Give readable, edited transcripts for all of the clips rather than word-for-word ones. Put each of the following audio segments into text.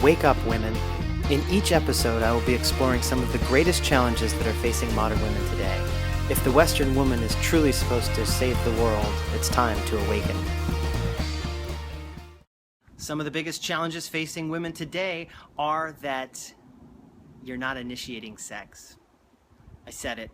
Wake up, women. In each episode, I will be exploring some of the greatest challenges that are facing modern women today. If the Western woman is truly supposed to save the world, it's time to awaken. Some of the biggest challenges facing women today are that you're not initiating sex. I said it.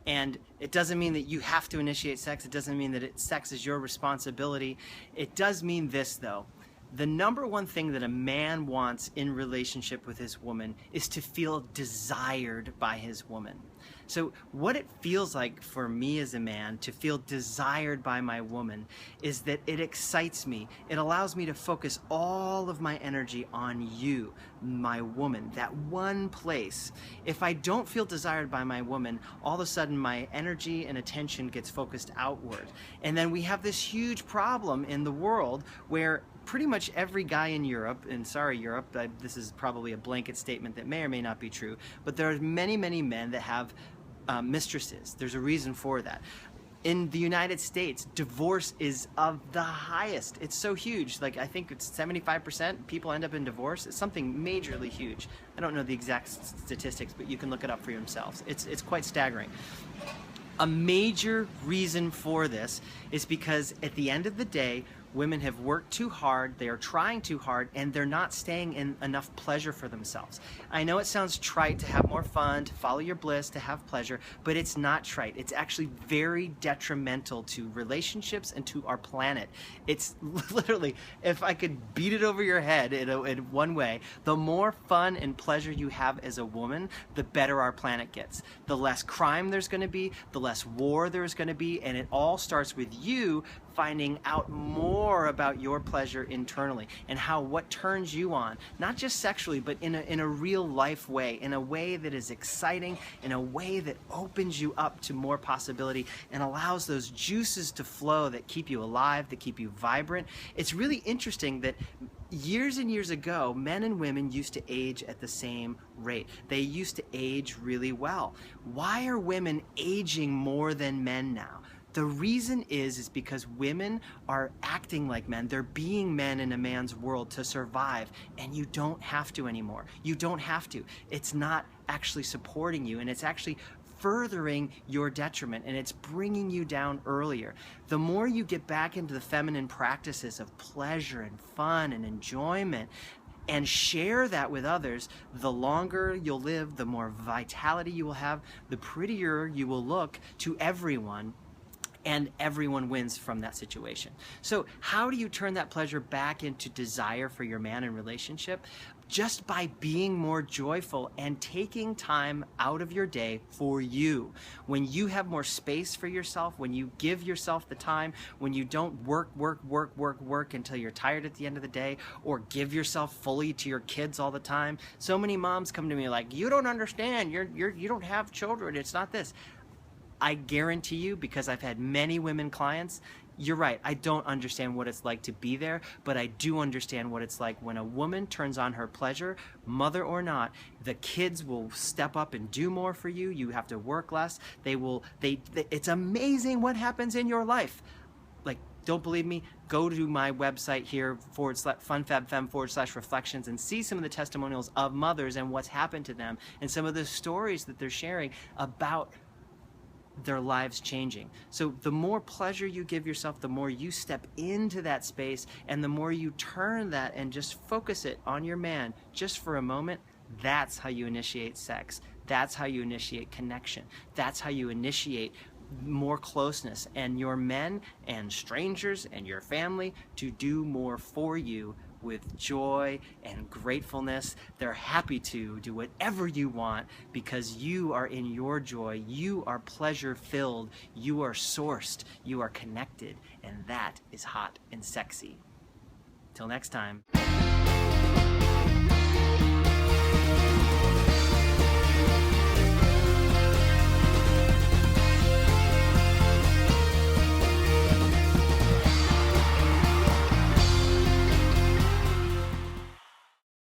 And it doesn't mean that you have to initiate sex. It doesn't mean that sex is your responsibility. It does mean this, though. The number one thing that a man wants in relationship with his woman is to feel desired by his woman. So what it feels like for me as a man to feel desired by my woman is that it excites me. It allows me to focus all of my energy on you, my woman, that one place. If I don't feel desired by my woman, all of a sudden my energy and attention gets focused outward. And then we have this huge problem in the world where pretty much every guy in Europe, and sorry Europe, this is probably a blanket statement that may or may not be true, but there are many, many men that have mistresses. There's a reason for that. In the United States, divorce is of the highest. It's so huge. Like, I think it's 75% people end up in divorce. It's something majorly huge. I don't know the exact statistics, but you can look it up for yourselves. It's quite staggering. A major reason for this is because at the end of the day, women have worked too hard, they are trying too hard, and they're not staying in enough pleasure for themselves. I know it sounds trite to have more fun, to follow your bliss, to have pleasure, but it's not trite. It's actually very detrimental to relationships and to our planet. It's literally, if I could beat it over your head in one way, the more fun and pleasure you have as a woman, the better our planet gets. The less crime there's going to be, the less war there's going to be, and it all starts with you finding out more about your pleasure internally and what turns you on, not just sexually, but in a real life way, in a way that is exciting, in a way that opens you up to more possibility and allows those juices to flow that keep you alive, that keep you vibrant. It's really interesting that years and years ago, men and women used to age at the same rate. They used to age really well. Why are women aging more than men now? The reason is because women are acting like men. They're being men in a man's world to survive, and you don't have to anymore. You don't have to. It's not actually supporting you, and it's actually furthering your detriment, and it's bringing you down earlier. The more you get back into the feminine practices of pleasure and fun and enjoyment, and share that with others, the longer you'll live, the more vitality you will have, the prettier you will look to everyone, and everyone wins from that situation. So how do you turn that pleasure back into desire for your man in relationship? Just by being more joyful and taking time out of your day for you. When you have more space for yourself, when you give yourself the time, when you don't work until you're tired at the end of the day, or give yourself fully to your kids all the time. So many moms come to me like, you don't understand, you don't have children, it's not this. I guarantee you, because I've had many women clients, you're right, I don't understand what it's like to be there, but I do understand what it's like when a woman turns on her pleasure, mother or not. The kids will step up and do more for you. You have to work less. It's amazing what happens in your life. Like, don't believe me? Go to my website here, funfabfem/reflections, and see some of the testimonials of mothers and what's happened to them, and some of the stories that they're sharing about their lives changing. So the more pleasure you give yourself, the more you step into that space, and the more you turn that and just focus it on your man just for a moment, that's how you initiate sex. That's how you initiate connection. That's how you initiate more closeness, and your men and strangers and your family to do more for you with joy and gratefulness. They're happy to do whatever you want because you are in your joy, you are pleasure filled, you are sourced, you are connected, and that is hot and sexy. Till next time.